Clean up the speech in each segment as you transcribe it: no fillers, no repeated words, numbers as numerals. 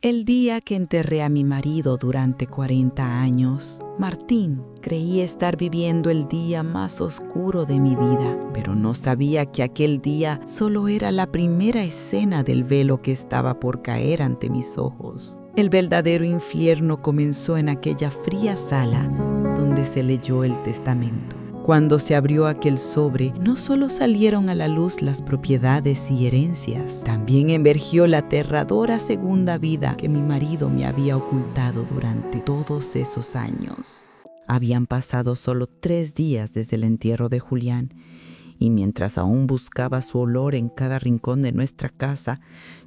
El día que enterré a mi marido durante 40 años, Martín creía estar viviendo el día más oscuro de mi vida, pero no sabía que aquel día solo era la primera escena del velo que estaba por caer ante mis ojos. El verdadero infierno comenzó en aquella fría sala donde se leyó el testamento. Cuando se abrió aquel sobre, no solo salieron a la luz las propiedades y herencias, también emergió la aterradora segunda vida que mi marido me había ocultado durante todos esos años. Habían pasado solo 3 días desde el entierro de Julián, y mientras aún buscaba su olor en cada rincón de nuestra casa,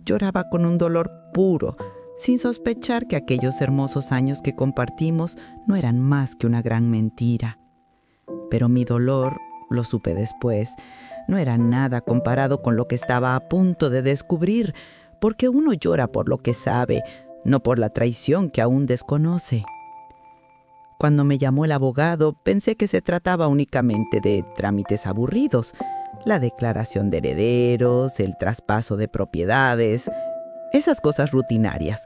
lloraba con un dolor puro, sin sospechar que aquellos hermosos años que compartimos no eran más que una gran mentira. Pero mi dolor, lo supe después, no era nada comparado con lo que estaba a punto de descubrir, porque uno llora por lo que sabe, no por la traición que aún desconoce. Cuando me llamó el abogado, pensé que se trataba únicamente de trámites aburridos, la declaración de herederos, el traspaso de propiedades, esas cosas rutinarias.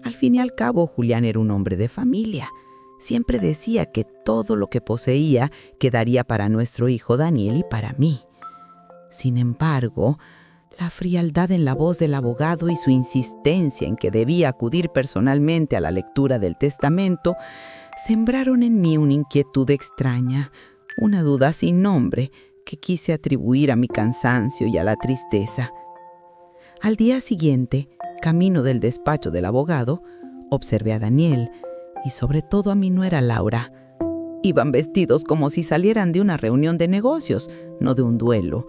Al fin y al cabo, Julián era un hombre de familia. Siempre decía que todo lo que poseía quedaría para nuestro hijo Daniel y para mí. Sin embargo, la frialdad en la voz del abogado y su insistencia en que debía acudir personalmente a la lectura del testamento sembraron en mí una inquietud extraña, una duda sin nombre que quise atribuir a mi cansancio y a la tristeza. Al día siguiente, camino del despacho del abogado, observé a Daniel y sobre todo a mi nuera Laura. Iban vestidos como si salieran de una reunión de negocios, no de un duelo.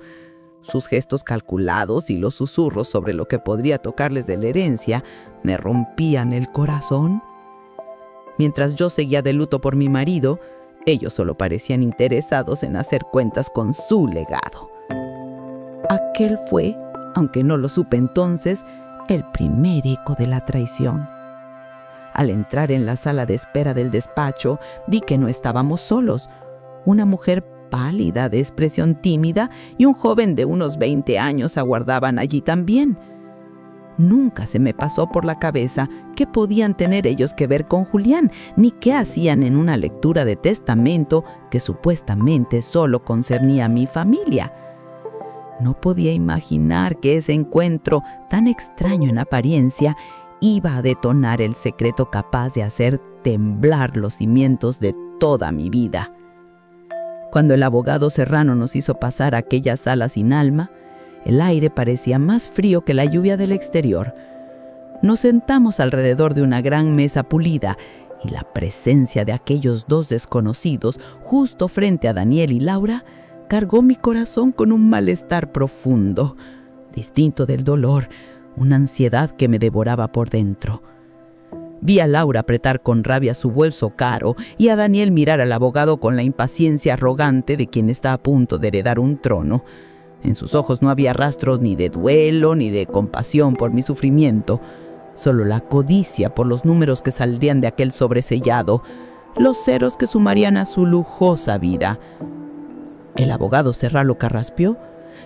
Sus gestos calculados y los susurros sobre lo que podría tocarles de la herencia me rompían el corazón. Mientras yo seguía de luto por mi marido, ellos solo parecían interesados en hacer cuentas con su legado. Aquel fue, aunque no lo supe entonces, el primer eco de la traición. Al entrar en la sala de espera del despacho, vi que no estábamos solos. Una mujer pálida, de expresión tímida, y un joven de unos 20 años aguardaban allí también. Nunca se me pasó por la cabeza qué podían tener ellos que ver con Julián, ni qué hacían en una lectura de testamento que supuestamente solo concernía a mi familia. No podía imaginar que ese encuentro, tan extraño en apariencia, iba a detonar el secreto capaz de hacer temblar los cimientos de toda mi vida. Cuando el abogado Serrano nos hizo pasar a aquella sala sin alma, el aire parecía más frío que la lluvia del exterior. Nos sentamos alrededor de una gran mesa pulida y la presencia de aquellos 2 desconocidos justo frente a Daniel y Laura cargó mi corazón con un malestar profundo, distinto del dolor, una ansiedad que me devoraba por dentro. Vi a Laura apretar con rabia su bolso caro y a Daniel mirar al abogado con la impaciencia arrogante de quien está a punto de heredar un trono. En sus ojos no había rastros ni de duelo ni de compasión por mi sufrimiento, solo la codicia por los números que saldrían de aquel sobresellado, los ceros que sumarían a su lujosa vida. El abogado Serrano carraspeó,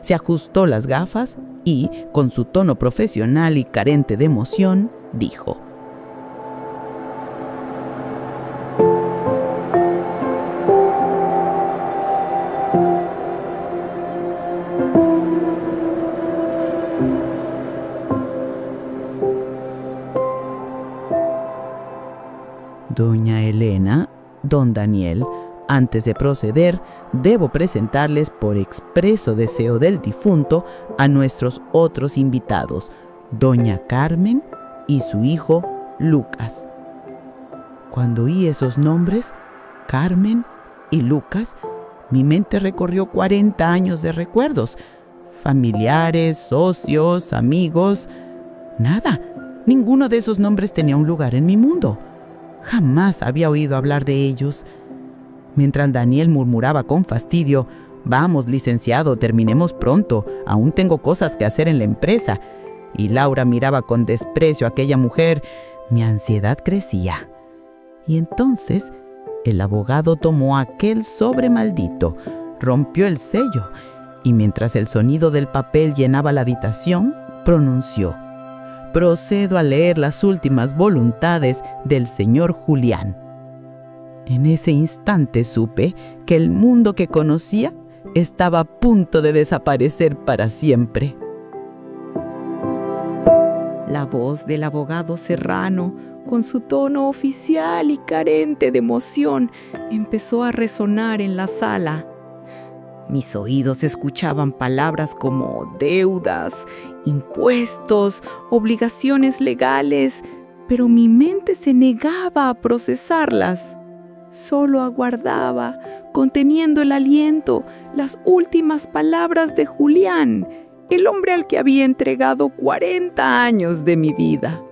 se ajustó las gafas y, con su tono profesional y carente de emoción, dijo: Doña Elena, don Daniel, antes de proceder, debo presentarles por expreso deseo del difunto a nuestros otros invitados, doña Carmen y su hijo Lucas. Cuando oí esos nombres, Carmen y Lucas, mi mente recorrió 40 años de recuerdos, familiares, socios, amigos. Nada, ninguno de esos nombres tenía un lugar en mi mundo. Jamás había oído hablar de ellos. Mientras Daniel murmuraba con fastidio: «Vamos, licenciado, terminemos pronto, aún tengo cosas que hacer en la empresa», y Laura miraba con desprecio a aquella mujer, mi ansiedad crecía. Y entonces el abogado tomó aquel sobre maldito, rompió el sello, y mientras el sonido del papel llenaba la habitación, pronunció: procedo a leer las últimas voluntades del señor Julián. En ese instante supe que el mundo que conocía estaba a punto de desaparecer para siempre. La voz del abogado Serrano, con su tono oficial y carente de emoción, empezó a resonar en la sala. Mis oídos escuchaban palabras como deudas, impuestos, obligaciones legales, pero mi mente se negaba a procesarlas. Solo aguardaba, conteniendo el aliento, las últimas palabras de Julián, el hombre al que había entregado 40 años de mi vida.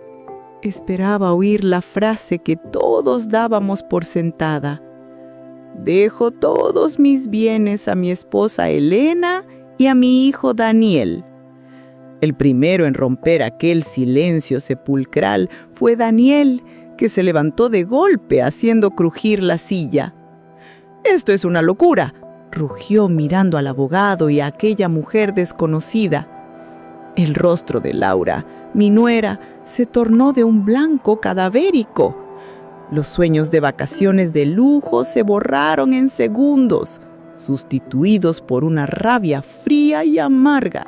Esperaba oír la frase que todos dábamos por sentada. Dejo todos mis bienes a mi esposa Elena y a mi hijo Daniel. El primero en romper aquel silencio sepulcral fue Daniel, que se levantó de golpe haciendo crujir la silla. «Esto es una locura», rugió mirando al abogado y a aquella mujer desconocida. El rostro de Laura, mi nuera, se tornó de un blanco cadavérico. Los sueños de vacaciones de lujo se borraron en segundos, sustituidos por una rabia fría y amarga.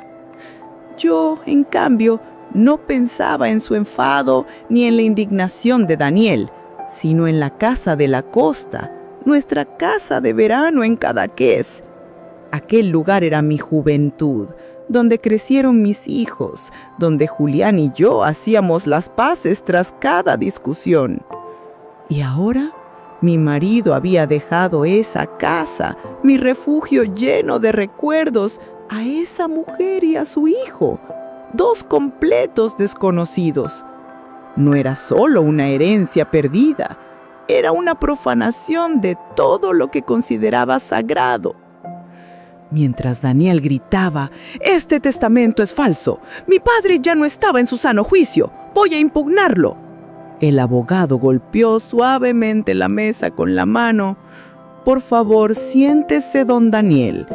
Yo, en cambio, no pensaba en su enfado ni en la indignación de Daniel, sino en la casa de la costa, nuestra casa de verano en Cadaqués. Aquel lugar era mi juventud, donde crecieron mis hijos, donde Julián y yo hacíamos las paces tras cada discusión. Y ahora mi marido había dejado esa casa, mi refugio lleno de recuerdos, a esa mujer y a su hijo, dos completos desconocidos. No era solo una herencia perdida, era una profanación de todo lo que consideraba sagrado. Mientras Daniel gritaba, «Este testamento es falso, mi padre ya no estaba en su sano juicio, voy a impugnarlo», el abogado golpeó suavemente la mesa con la mano. «Por favor, siéntese, don Daniel.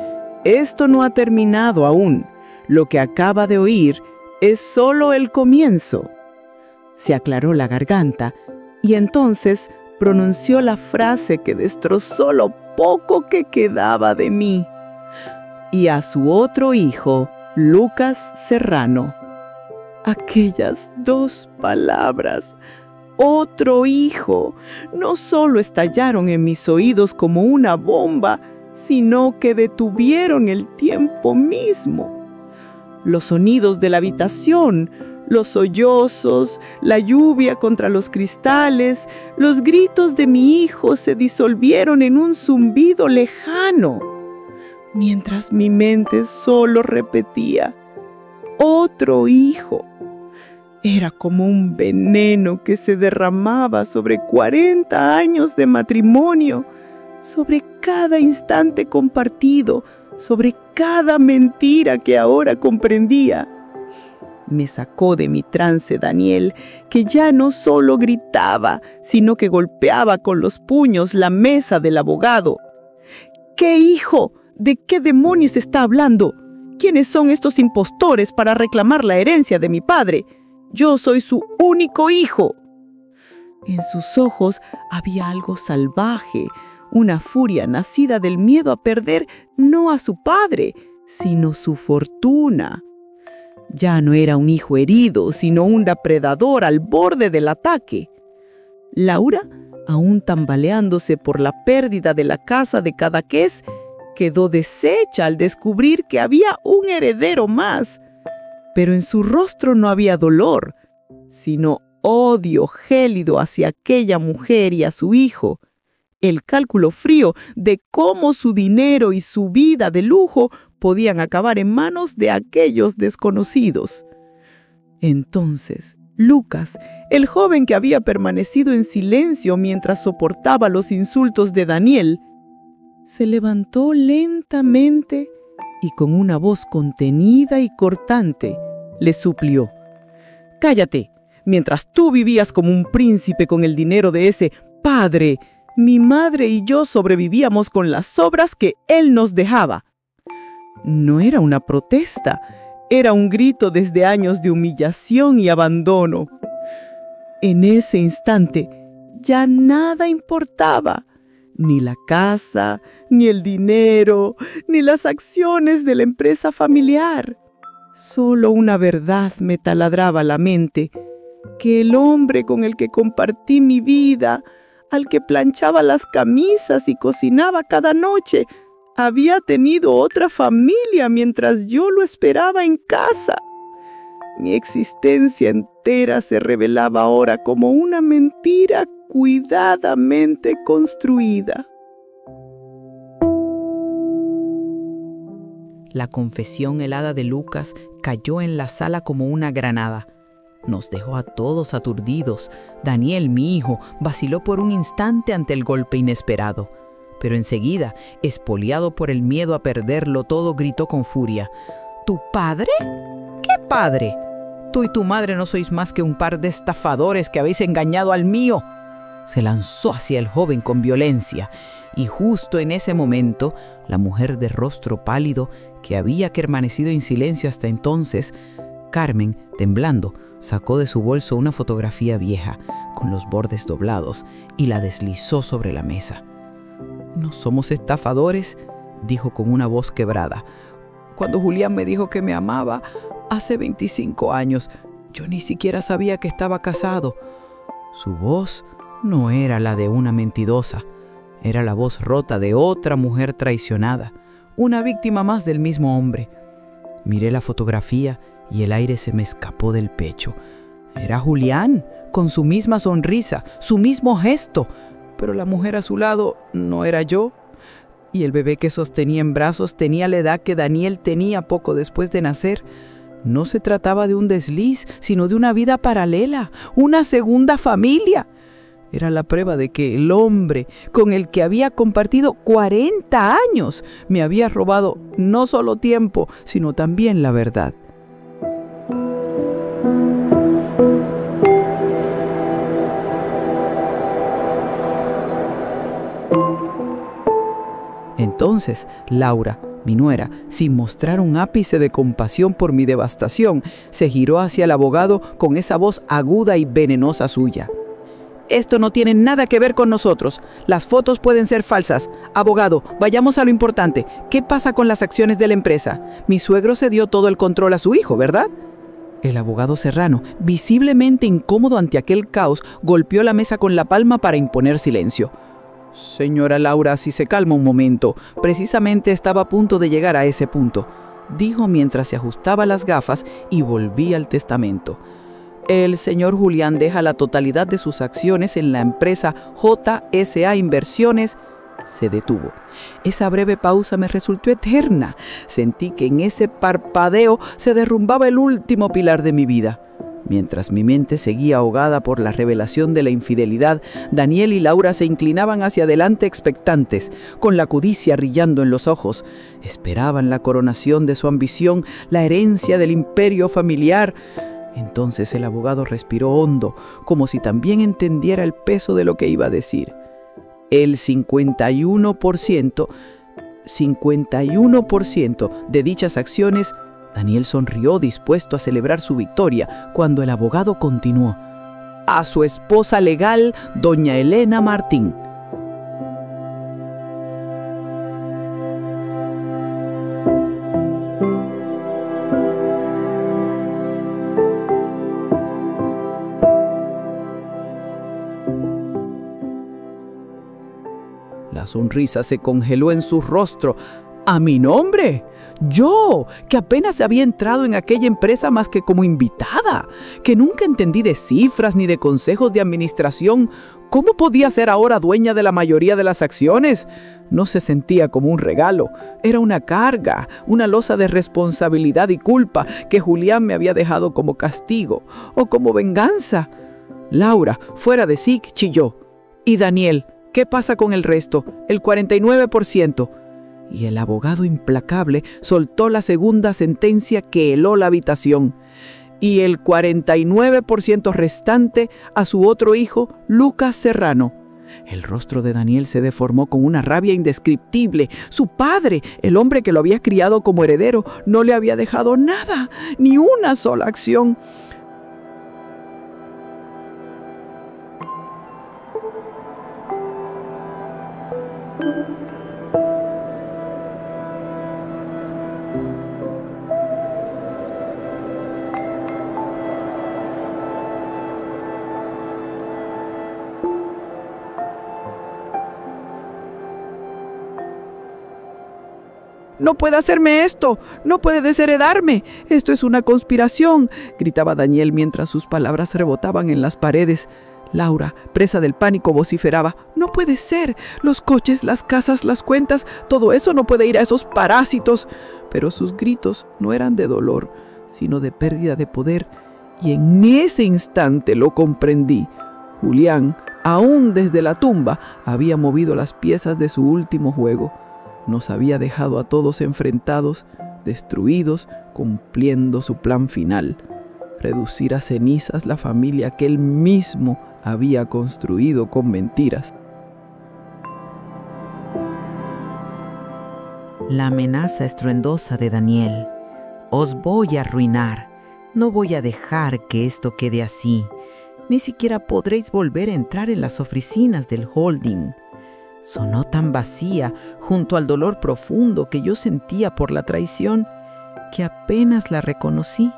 Esto no ha terminado aún. Lo que acaba de oír es solo el comienzo». Se aclaró la garganta y entonces pronunció la frase que destrozó lo poco que quedaba de mí. «Y a su otro hijo, Lucas Serrano». Aquellas dos palabras, «otro hijo», no solo estallaron en mis oídos como una bomba, sino que detuvieron el tiempo mismo. Los sonidos de la habitación, los sollozos, la lluvia contra los cristales, los gritos de mi hijo se disolvieron en un zumbido lejano, mientras mi mente solo repetía, «otro hijo». Era como un veneno que se derramaba sobre 40 años de matrimonio, sobre cada instante compartido, sobre cada mentira que ahora comprendía. Me sacó de mi trance Daniel, que ya no solo gritaba, sino que golpeaba con los puños la mesa del abogado. «¿Qué hijo? ¿De qué demonios está hablando? ¿Quiénes son estos impostores para reclamar la herencia de mi padre? Yo soy su único hijo». En sus ojos había algo salvaje, una furia nacida del miedo a perder no a su padre, sino su fortuna. Ya no era un hijo herido, sino un depredador al borde del ataque. Laura, aún tambaleándose por la pérdida de la casa de Cadaqués, quedó deshecha al descubrir que había un heredero más. Pero en su rostro no había dolor, sino odio gélido hacia aquella mujer y a su hijo. El cálculo frío de cómo su dinero y su vida de lujo podían acabar en manos de aquellos desconocidos. Entonces, Lucas, el joven que había permanecido en silencio mientras soportaba los insultos de Daniel, se levantó lentamente y con una voz contenida y cortante le suplió: «Cállate, mientras tú vivías como un príncipe con el dinero de ese padre, mi madre y yo sobrevivíamos con las sobras que él nos dejaba». No era una protesta, Era un grito desde años de humillación y abandono. En ese instante ya nada importaba. Ni la casa, ni el dinero, ni las acciones de la empresa familiar. Solo una verdad me taladraba la mente, que el hombre con el que compartí mi vida, al que planchaba las camisas y cocinaba cada noche, había tenido otra familia mientras yo lo esperaba en casa. Mi existencia entera se revelaba ahora como una mentira cuidadamente construida. La confesión helada de Lucas cayó en la sala como una granada. Nos dejó a todos aturdidos. Daniel, mi hijo, vaciló por un instante ante el golpe inesperado. Pero enseguida, espoliado por el miedo a perderlo todo, gritó con furia: ¿Tu padre? ¿Qué padre? Tú y tu madre no sois más que un par de estafadores que habéis engañado al mío. Se lanzó hacia el joven con violencia, y justo en ese momento, la mujer de rostro pálido, que había permanecido en silencio hasta entonces, Carmen, temblando, sacó de su bolso una fotografía vieja, con los bordes doblados, y la deslizó sobre la mesa. «No somos estafadores», dijo con una voz quebrada. «Cuando Julián me dijo que me amaba, hace 25 años, yo ni siquiera sabía que estaba casado». Su voz no era la de una mentirosa, era la voz rota de otra mujer traicionada, una víctima más del mismo hombre. Miré la fotografía y el aire se me escapó del pecho. Era Julián, con su misma sonrisa, su mismo gesto, pero la mujer a su lado no era yo. Y el bebé que sostenía en brazos tenía la edad que Daniel tenía poco después de nacer. No se trataba de un desliz, sino de una vida paralela, una segunda familia. Era la prueba de que el hombre con el que había compartido 40 años me había robado no solo tiempo, sino también la verdad. Entonces, Laura, mi nuera, sin mostrar un ápice de compasión por mi devastación, se giró hacia el abogado con esa voz aguda y venenosa suya. «Esto no tiene nada que ver con nosotros. Las fotos pueden ser falsas. Abogado, vayamos a lo importante. ¿Qué pasa con las acciones de la empresa? Mi suegro cedió todo el control a su hijo, ¿verdad?» El abogado Serrano, visiblemente incómodo ante aquel caos, golpeó la mesa con la palma para imponer silencio. «Señora Laura, si se calma un momento. Precisamente estaba a punto de llegar a ese punto», dijo mientras se ajustaba las gafas y volvía al testamento. «El señor Julián deja la totalidad de sus acciones en la empresa JSA Inversiones». Se detuvo. Esa breve pausa me resultó eterna. Sentí que en ese parpadeo se derrumbaba el último pilar de mi vida. Mientras mi mente seguía ahogada por la revelación de la infidelidad, Daniel y Laura se inclinaban hacia adelante expectantes, con la codicia brillando en los ojos. Esperaban la coronación de su ambición, la herencia del imperio familiar. Entonces el abogado respiró hondo, como si también entendiera el peso de lo que iba a decir. El 51% de dichas acciones. Daniel sonrió dispuesto a celebrar su victoria cuando el abogado continuó: «A su esposa legal, doña Elena Martín». La sonrisa se congeló en su rostro. ¿A mi nombre? Yo, que apenas había entrado en aquella empresa más que como invitada, que nunca entendí de cifras ni de consejos de administración. ¿Cómo podía ser ahora dueña de la mayoría de las acciones? No se sentía como un regalo, era una carga, una losa de responsabilidad y culpa que Julián me había dejado como castigo o como venganza. Laura, fuera de sí, chilló. ¿Y Daniel? ¿Qué pasa con el resto? El 49%. Y el abogado implacable soltó la segunda sentencia que heló la habitación. Y el 49% restante a su otro hijo, Lucas Serrano. El rostro de Daniel se deformó con una rabia indescriptible. Su padre, el hombre que lo había criado como heredero, no le había dejado nada, ni una sola acción. «No puede hacerme esto, no puede desheredarme, esto es una conspiración», gritaba Daniel mientras sus palabras rebotaban en las paredes. Laura, presa del pánico, vociferaba: «No puede ser, los coches, las casas, las cuentas, todo eso no puede ir a esos parásitos». Pero sus gritos no eran de dolor, sino de pérdida de poder, y en ese instante lo comprendí. Julián, aún desde la tumba, había movido las piezas de su último juego. Nos había dejado a todos enfrentados, destruidos, cumpliendo su plan final: reducir a cenizas la familia que él mismo había construido con mentiras. La amenaza estruendosa de Daniel: «Os voy a arruinar, no voy a dejar que esto quede así, ni siquiera podréis volver a entrar en las oficinas del holding», sonó tan vacía junto al dolor profundo que yo sentía por la traición que apenas la reconocí.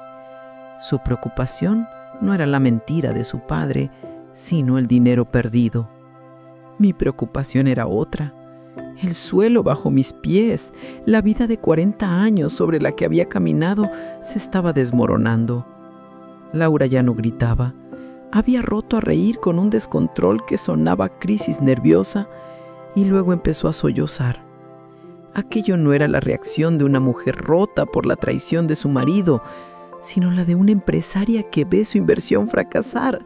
Su preocupación no era la mentira de su padre, sino el dinero perdido. Mi preocupación era otra: el suelo bajo mis pies, la vida de 40 años sobre la que había caminado, se estaba desmoronando. Laura ya no gritaba. Había roto a reír con un descontrol que sonaba a crisis nerviosa, y luego empezó a sollozar. Aquello no era la reacción de una mujer rota por la traición de su marido, sino la de una empresaria que ve su inversión fracasar.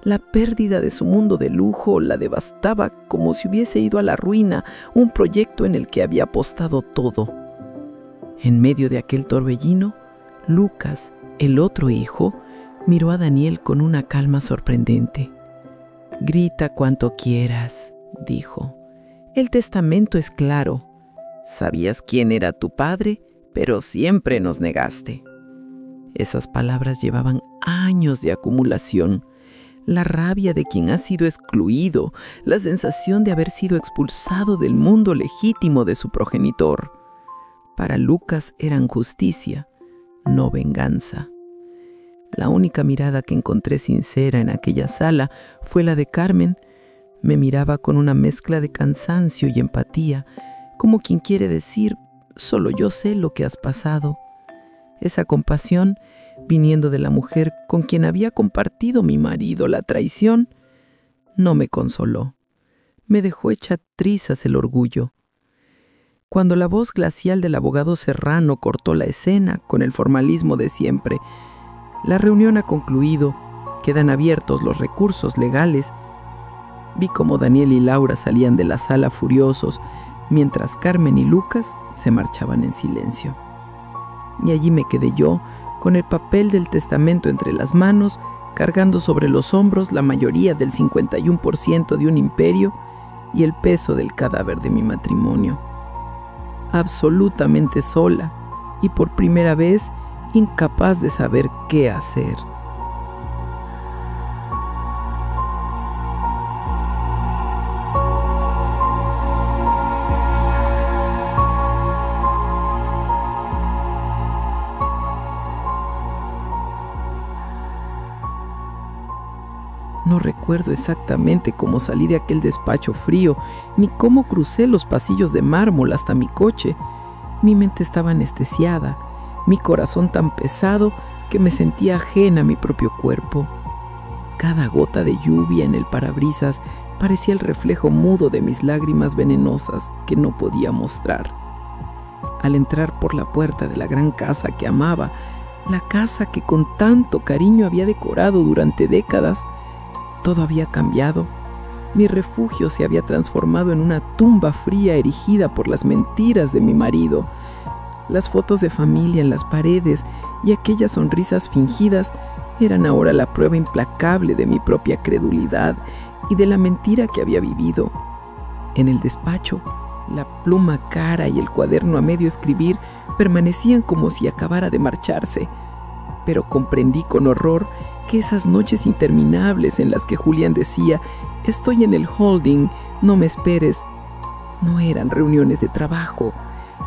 La pérdida de su mundo de lujo la devastaba como si hubiese ido a la ruina un proyecto en el que había apostado todo. En medio de aquel torbellino, Lucas, el otro hijo, miró a Daniel con una calma sorprendente. «Grita cuanto quieras», dijo. «El testamento es claro. Sabías quién era tu padre, pero siempre nos negaste». Esas palabras llevaban años de acumulación. La rabia de quien ha sido excluido, la sensación de haber sido expulsado del mundo legítimo de su progenitor. Para Lucas eran justicia, no venganza. La única mirada que encontré sincera en aquella sala fue la de Carmen. Me miraba con una mezcla de cansancio y empatía, como quien quiere decir: «Solo yo sé lo que has pasado». Esa compasión, viniendo de la mujer con quien había compartido mi marido la traición, no me consoló. Me dejó hecha trizas el orgullo. Cuando la voz glacial del abogado Serrano cortó la escena con el formalismo de siempre: «La reunión ha concluido, quedan abiertos los recursos legales», vi cómo Daniel y Laura salían de la sala furiosos, mientras Carmen y Lucas se marchaban en silencio. Y allí me quedé yo, con el papel del testamento entre las manos, cargando sobre los hombros la mayoría del 51% de un imperio y el peso del cadáver de mi matrimonio. Absolutamente sola y por primera vez incapaz de saber qué hacer. No recuerdo exactamente cómo salí de aquel despacho frío, ni cómo crucé los pasillos de mármol hasta mi coche. Mi mente estaba anestesiada, mi corazón tan pesado que me sentía ajena a mi propio cuerpo. Cada gota de lluvia en el parabrisas parecía el reflejo mudo de mis lágrimas venenosas que no podía mostrar. Al entrar por la puerta de la gran casa que amaba, la casa que con tanto cariño había decorado durante décadas, todo había cambiado. Mi refugio se había transformado en una tumba fría erigida por las mentiras de mi marido. Las fotos de familia en las paredes y aquellas sonrisas fingidas eran ahora la prueba implacable de mi propia credulidad y de la mentira que había vivido. En el despacho, la pluma cara y el cuaderno a medio escribir permanecían como si acabara de marcharse, pero comprendí con horror que esas noches interminables en las que Julián decía «Estoy en el holding, no me esperes», no eran reuniones de trabajo,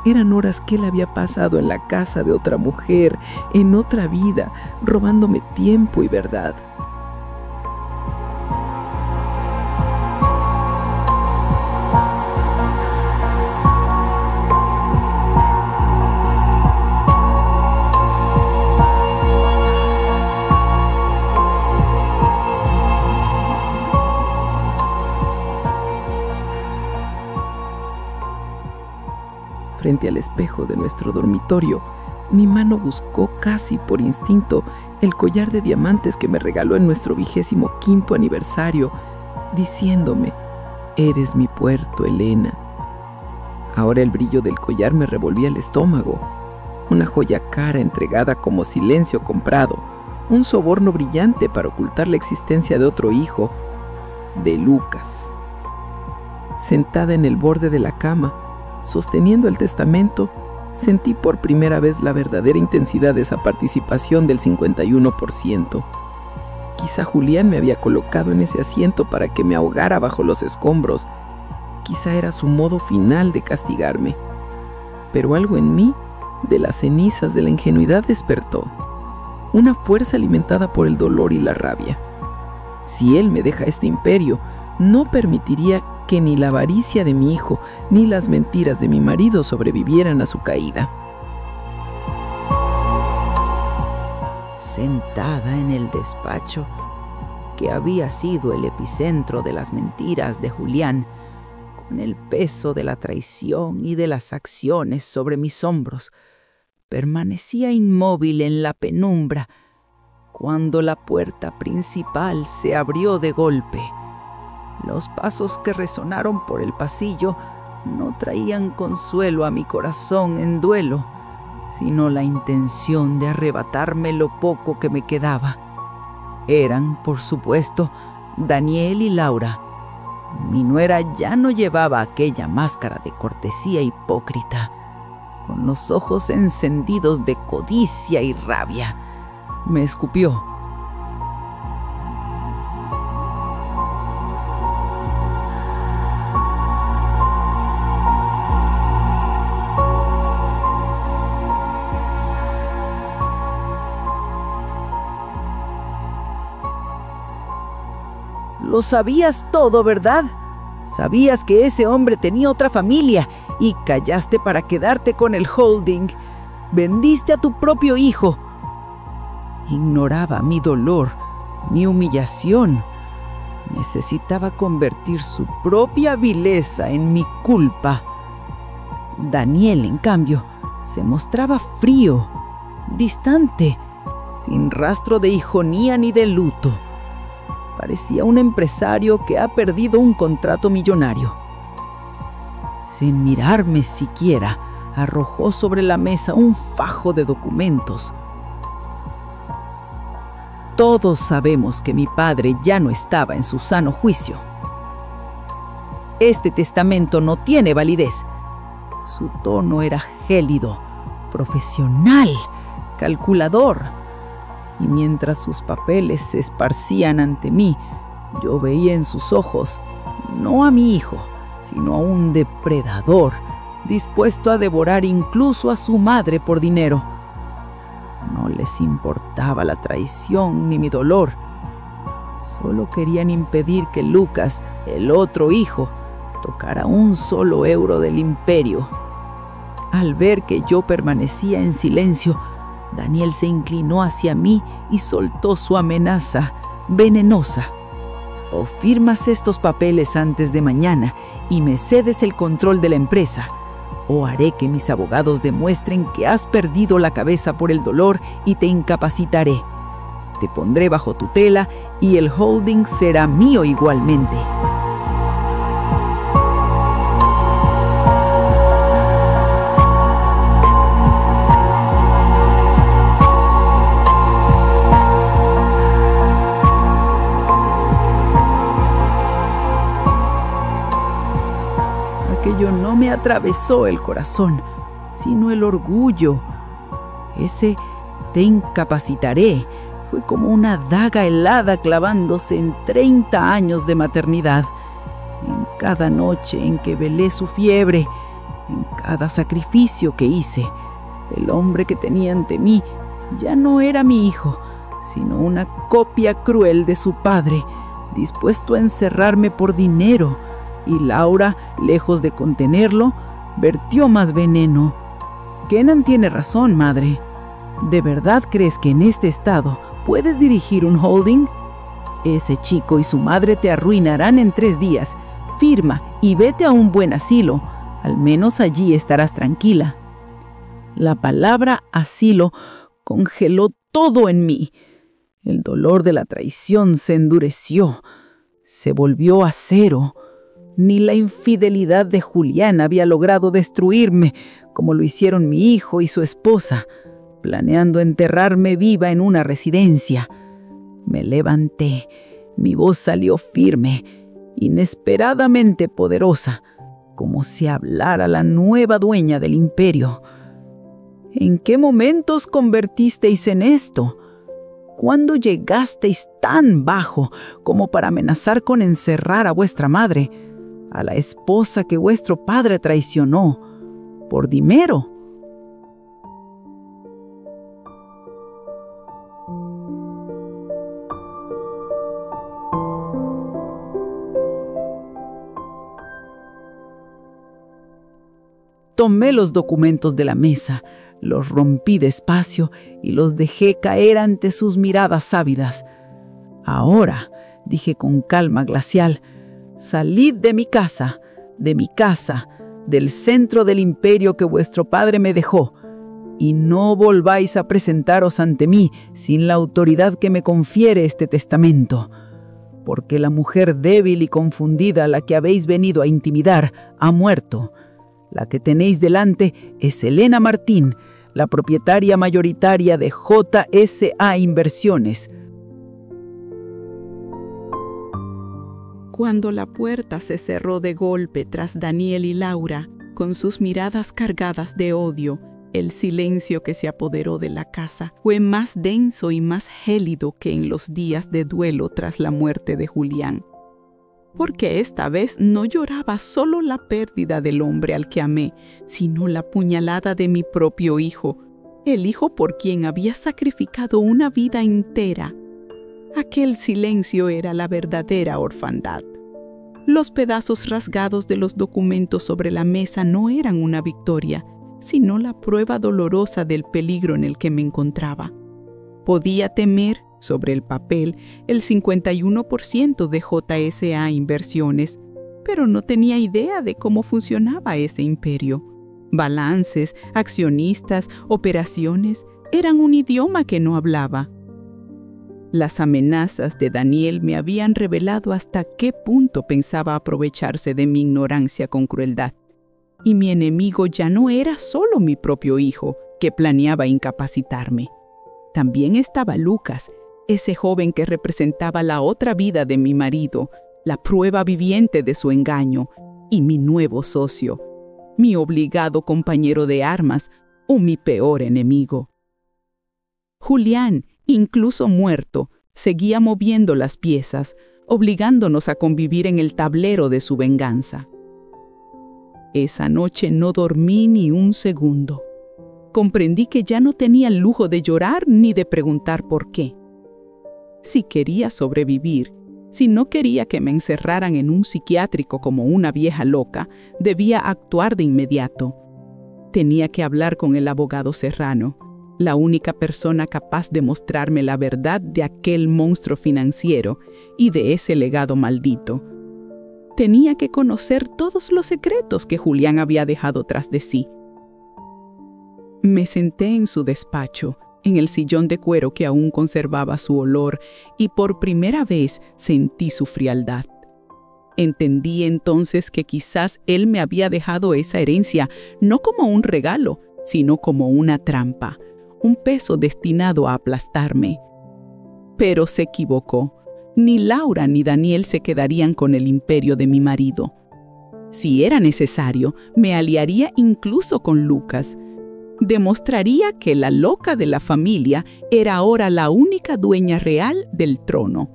eran horas que él había pasado en la casa de otra mujer, en otra vida, robándome tiempo y verdad. Frente al espejo de nuestro dormitorio, mi mano buscó casi por instinto el collar de diamantes que me regaló en nuestro 25º aniversario, diciéndome: «Eres mi puerto, Elena». Ahora el brillo del collar me revolvía el estómago. Una joya cara entregada como silencio comprado, un soborno brillante para ocultar la existencia de otro hijo, de Lucas. Sentada en el borde de la cama, sosteniendo el testamento, sentí por primera vez la verdadera intensidad de esa participación del 51%. Quizá Julián me había colocado en ese asiento para que me ahogara bajo los escombros. Quizá era su modo final de castigarme. Pero algo en mí, de las cenizas de la ingenuidad, despertó. Una fuerza alimentada por el dolor y la rabia. Si él me deja este imperio, no permitiría que ni la avaricia de mi hijo ni las mentiras de mi marido sobrevivieran a su caída. Sentada en el despacho, que había sido el epicentro de las mentiras de Julián, con el peso de la traición y de las acciones sobre mis hombros, permanecía inmóvil en la penumbra cuando la puerta principal se abrió de golpe. Los pasos que resonaron por el pasillo no traían consuelo a mi corazón en duelo, sino la intención de arrebatarme lo poco que me quedaba. Eran, por supuesto, Daniel y Laura. Mi nuera ya no llevaba aquella máscara de cortesía hipócrita, con los ojos encendidos de codicia y rabia. Me escupió. Lo sabías todo, ¿verdad? Sabías que ese hombre tenía otra familia y callaste para quedarte con el holding. Vendiste a tu propio hijo. Ignoraba mi dolor, mi humillación. Necesitaba convertir su propia vileza en mi culpa. Daniel, en cambio, se mostraba frío, distante, sin rastro de hijonía ni de luto. Parecía un empresario que ha perdido un contrato millonario. Sin mirarme siquiera, arrojó sobre la mesa un fajo de documentos. Todos sabemos que mi padre ya no estaba en su sano juicio. Este testamento no tiene validez. Su tono era gélido, profesional, calculador. Y mientras sus papeles se esparcían ante mí, yo veía en sus ojos, no a mi hijo, sino a un depredador, dispuesto a devorar incluso a su madre por dinero. No les importaba la traición ni mi dolor. Solo querían impedir que Lucas, el otro hijo, tocara un solo euro del imperio. Al ver que yo permanecía en silencio, Daniel se inclinó hacia mí y soltó su amenaza venenosa. O firmas estos papeles antes de mañana y me cedes el control de la empresa, o haré que mis abogados demuestren que has perdido la cabeza por el dolor y te incapacitaré. Te pondré bajo tutela y el holding será mío igualmente. rayo no me atravesó el corazón, sino el orgullo. Ese "te incapacitaré" fue como una daga helada clavándose en 30 años de maternidad. En cada noche en que velé su fiebre, en cada sacrificio que hice, el hombre que tenía ante mí ya no era mi hijo, sino una copia cruel de su padre, dispuesto a encerrarme por dinero. Y Laura, lejos de contenerlo, vertió más veneno. Kenan tiene razón, madre. ¿De verdad crees que en este estado puedes dirigir un holding? Ese chico y su madre te arruinarán en 3 días. Firma y vete a un buen asilo. Al menos allí estarás tranquila. La palabra asilo congeló todo en mí. El dolor de la traición se endureció, se volvió acero. Ni la infidelidad de Julián había logrado destruirme, como lo hicieron mi hijo y su esposa, planeando enterrarme viva en una residencia. Me levanté, mi voz salió firme, inesperadamente poderosa, como si hablara la nueva dueña del imperio. ¿En qué momento os convertisteis en esto? ¿Cuándo llegasteis tan bajo como para amenazar con encerrar a vuestra madre, a la esposa que vuestro padre traicionó, por dinero? Tomé los documentos de la mesa, los rompí despacio y los dejé caer ante sus miradas ávidas. Ahora, dije con calma glacial, salid de mi casa, del centro del imperio que vuestro padre me dejó, y no volváis a presentaros ante mí sin la autoridad que me confiere este testamento, porque la mujer débil y confundida a la que habéis venido a intimidar ha muerto. La que tenéis delante es Elena Martín, la propietaria mayoritaria de JSA Inversiones. Cuando la puerta se cerró de golpe tras Daniel y Laura, con sus miradas cargadas de odio, el silencio que se apoderó de la casa fue más denso y más gélido que en los días de duelo tras la muerte de Julián. Porque esta vez no lloraba solo la pérdida del hombre al que amé, sino la puñalada de mi propio hijo, el hijo por quien había sacrificado una vida entera. Aquel silencio era la verdadera orfandad. Los pedazos rasgados de los documentos sobre la mesa no eran una victoria, sino la prueba dolorosa del peligro en el que me encontraba. Podía temer, sobre el papel, el 51% de JSA Inversiones, pero no tenía idea de cómo funcionaba ese imperio. Balances, accionistas, operaciones, eran un idioma que no hablaba. Las amenazas de Daniel me habían revelado hasta qué punto pensaba aprovecharse de mi ignorancia con crueldad. Y mi enemigo ya no era solo mi propio hijo, que planeaba incapacitarme. También estaba Lucas, ese joven que representaba la otra vida de mi marido, la prueba viviente de su engaño, y mi nuevo socio, mi obligado compañero de armas o mi peor enemigo. Julián, incluso muerto, seguía moviendo las piezas, obligándonos a convivir en el tablero de su venganza. Esa noche no dormí ni un segundo. Comprendí que ya no tenía el lujo de llorar ni de preguntar por qué. Si quería sobrevivir, si no quería que me encerraran en un psiquiátrico como una vieja loca, debía actuar de inmediato. Tenía que hablar con el abogado Serrano, la única persona capaz de mostrarme la verdad de aquel monstruo financiero y de ese legado maldito. Tenía que conocer todos los secretos que Julián había dejado tras de sí. Me senté en su despacho, en el sillón de cuero que aún conservaba su olor, y por primera vez sentí su frialdad. Entendí entonces que quizás él me había dejado esa herencia no como un regalo, sino como una trampa, un peso destinado a aplastarme. Pero se equivocó. Ni Laura ni Daniel se quedarían con el imperio de mi marido. Si era necesario, me aliaría incluso con Lucas. Demostraría que la loca de la familia era ahora la única dueña real del trono.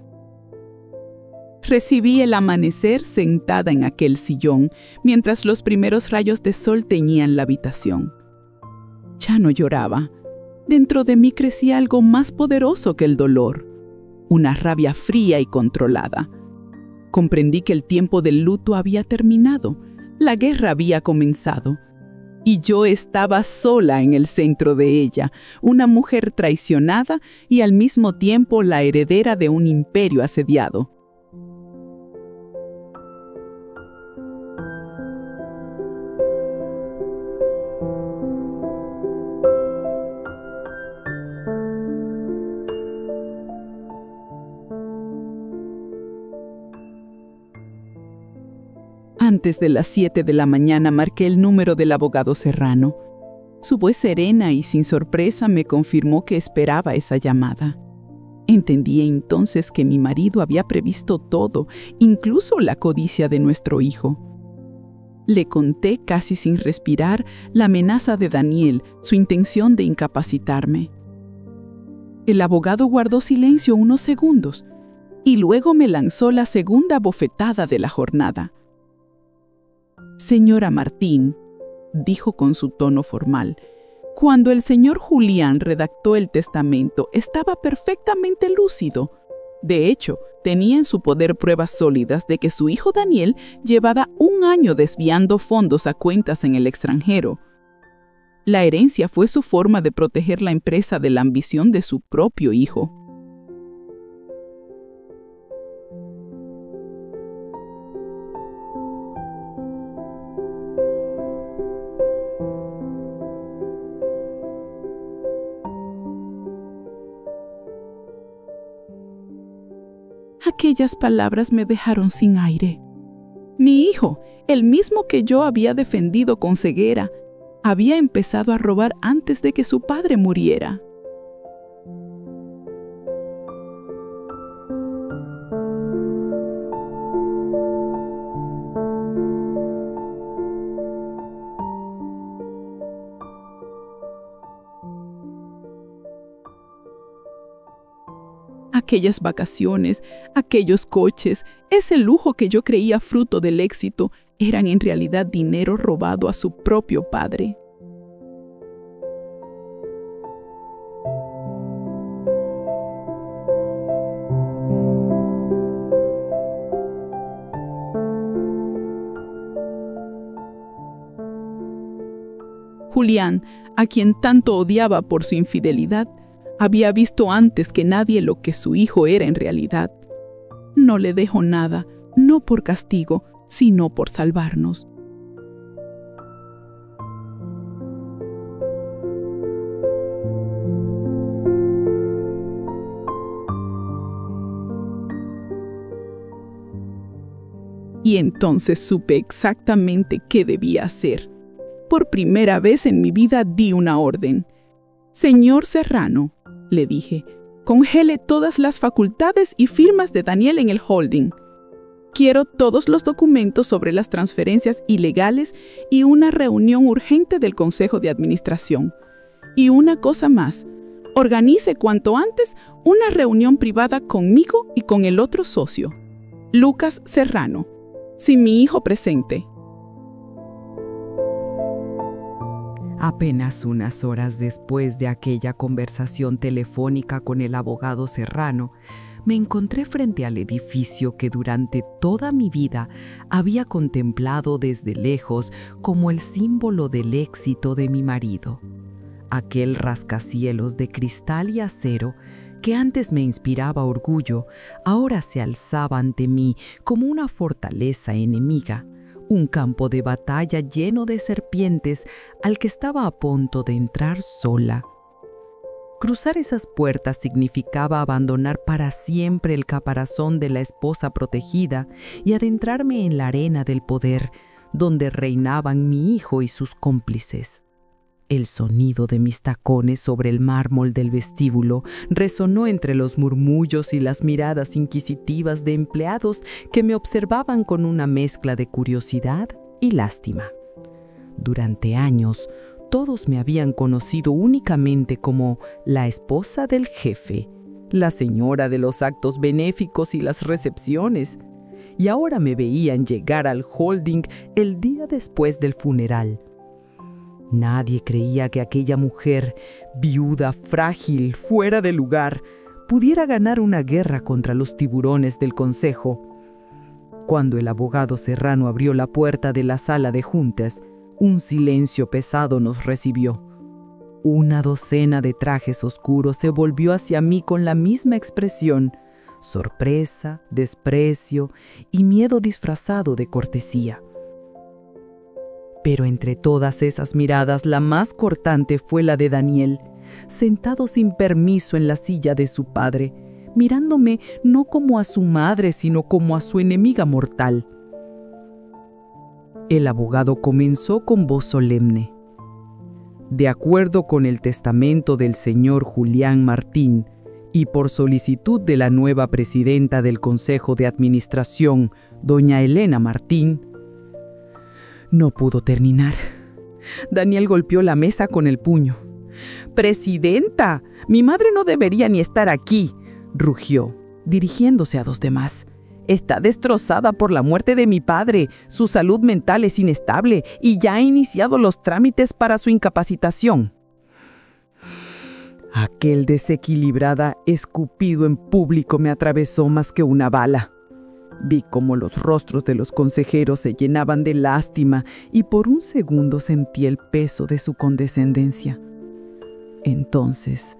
Recibí el amanecer sentada en aquel sillón, mientras los primeros rayos de sol teñían la habitación. Ya no lloraba. Dentro de mí crecía algo más poderoso que el dolor, una rabia fría y controlada. Comprendí que el tiempo del luto había terminado, la guerra había comenzado, y yo estaba sola en el centro de ella, una mujer traicionada y al mismo tiempo la heredera de un imperio asediado. Antes de las 7 de la mañana marqué el número del abogado Serrano. Su voz serena y sin sorpresa me confirmó que esperaba esa llamada. Entendí entonces que mi marido había previsto todo, incluso la codicia de nuestro hijo. Le conté casi sin respirar la amenaza de Daniel, su intención de incapacitarme. El abogado guardó silencio unos segundos y luego me lanzó la segunda bofetada de la jornada. Señora Martín, dijo con su tono formal, cuando el señor Julián redactó el testamento estaba perfectamente lúcido. De hecho, tenía en su poder pruebas sólidas de que su hijo Daniel llevaba 1 año desviando fondos a cuentas en el extranjero. La herencia fue su forma de proteger la empresa de la ambición de su propio hijo. Aquellas palabras me dejaron sin aire. Mi hijo, el mismo que yo había defendido con ceguera, había empezado a robar antes de que su padre muriera. Aquellas vacaciones, aquellos coches, ese lujo que yo creía fruto del éxito, eran en realidad dinero robado a su propio padre. Julián, a quien tanto odiaba por su infidelidad, había visto antes que nadie lo que su hijo era en realidad. No le dejó nada, no por castigo, sino por salvarnos. Y entonces supe exactamente qué debía hacer. Por primera vez en mi vida di una orden. Señor Serrano, le dije, congele todas las facultades y firmas de Daniel en el holding. Quiero todos los documentos sobre las transferencias ilegales y una reunión urgente del Consejo de Administración. Y una cosa más, organice cuanto antes una reunión privada conmigo y con el otro socio, Lucas Serrano, sin mi hijo presente. Apenas unas horas después de aquella conversación telefónica con el abogado Serrano, me encontré frente al edificio que durante toda mi vida había contemplado desde lejos como el símbolo del éxito de mi marido. Aquel rascacielos de cristal y acero que antes me inspiraba orgullo, ahora se alzaba ante mí como una fortaleza enemiga, un campo de batalla lleno de serpientes al que estaba a punto de entrar sola. Cruzar esas puertas significaba abandonar para siempre el caparazón de la esposa protegida y adentrarme en la arena del poder, donde reinaban mi hijo y sus cómplices. El sonido de mis tacones sobre el mármol del vestíbulo resonó entre los murmullos y las miradas inquisitivas de empleados que me observaban con una mezcla de curiosidad y lástima. Durante años, todos me habían conocido únicamente como la esposa del jefe, la señora de los actos benéficos y las recepciones, y ahora me veían llegar al holding el día después del funeral. Nadie creía que aquella mujer, viuda, frágil, fuera de lugar, pudiera ganar una guerra contra los tiburones del consejo. Cuando el abogado Serrano abrió la puerta de la sala de juntas, un silencio pesado nos recibió. Una docena de trajes oscuros se volvió hacia mí con la misma expresión: sorpresa, desprecio y miedo disfrazado de cortesía. Pero entre todas esas miradas, la más cortante fue la de Daniel, sentado sin permiso en la silla de su padre, mirándome no como a su madre, sino como a su enemiga mortal. El abogado comenzó con voz solemne. De acuerdo con el testamento del señor Julián Martín y por solicitud de la nueva presidenta del Consejo de Administración, doña Elena Martín. No pudo terminar. Daniel golpeó la mesa con el puño. «¡Presidenta! Mi madre no debería ni estar aquí», rugió, dirigiéndose a los demás. «Está destrozada por la muerte de mi padre, su salud mental es inestable y ya ha iniciado los trámites para su incapacitación». Aquel desequilibrada escupido en público me atravesó más que una bala. Vi cómo los rostros de los consejeros se llenaban de lástima y por un segundo sentí el peso de su condescendencia. Entonces,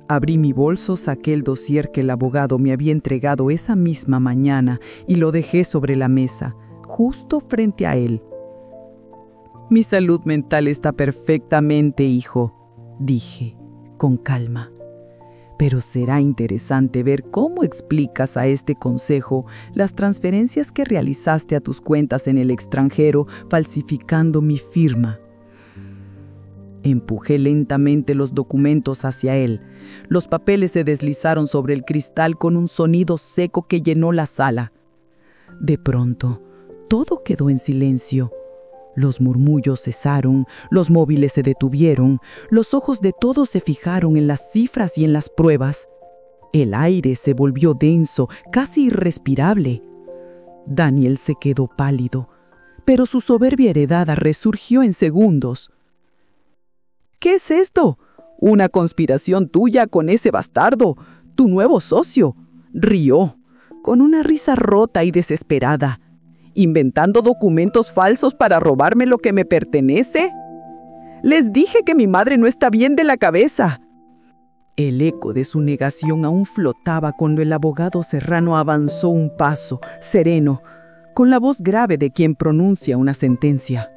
abrí mi bolso, saqué el dossier que el abogado me había entregado esa misma mañana y lo dejé sobre la mesa, justo frente a él. «Mi salud mental está perfectamente, hijo», dije, con calma. «Pero será interesante ver cómo explicas a este consejo las transferencias que realizaste a tus cuentas en el extranjero falsificando mi firma». Empujé lentamente los documentos hacia él. Los papeles se deslizaron sobre el cristal con un sonido seco que llenó la sala. De pronto, todo quedó en silencio. Los murmullos cesaron, los móviles se detuvieron, los ojos de todos se fijaron en las cifras y en las pruebas. El aire se volvió denso, casi irrespirable. Daniel se quedó pálido, pero su soberbia heredada resurgió en segundos. «¿Qué es esto? ¿Una conspiración tuya con ese bastardo, tu nuevo socio?», rió, con una risa rota y desesperada. «¿Inventando documentos falsos para robarme lo que me pertenece? Les dije que mi madre no está bien de la cabeza». El eco de su negación aún flotaba cuando el abogado Serrano avanzó un paso, sereno, con la voz grave de quien pronuncia una sentencia.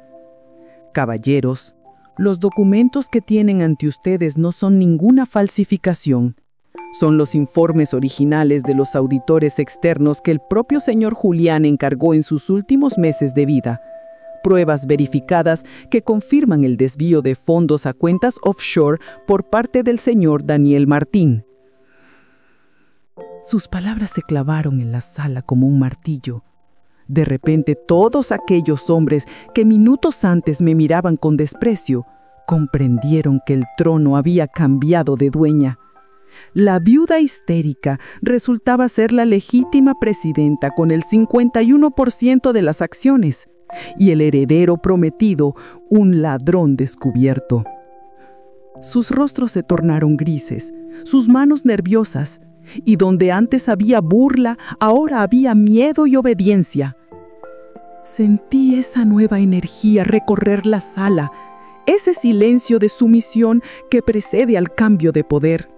«Caballeros, los documentos que tienen ante ustedes no son ninguna falsificación. Son los informes originales de los auditores externos que el propio señor Julián encargó en sus últimos meses de vida. Pruebas verificadas que confirman el desvío de fondos a cuentas offshore por parte del señor Daniel Martín». Sus palabras se clavaron en la sala como un martillo. De repente, todos aquellos hombres que minutos antes me miraban con desprecio, comprendieron que el trono había cambiado de dueña. La viuda histérica resultaba ser la legítima presidenta con el 51% de las acciones, y el heredero prometido, un ladrón descubierto. Sus rostros se tornaron grises, sus manos nerviosas, y donde antes había burla, ahora había miedo y obediencia. Sentí esa nueva energía recorrer la sala, ese silencio de sumisión que precede al cambio de poder.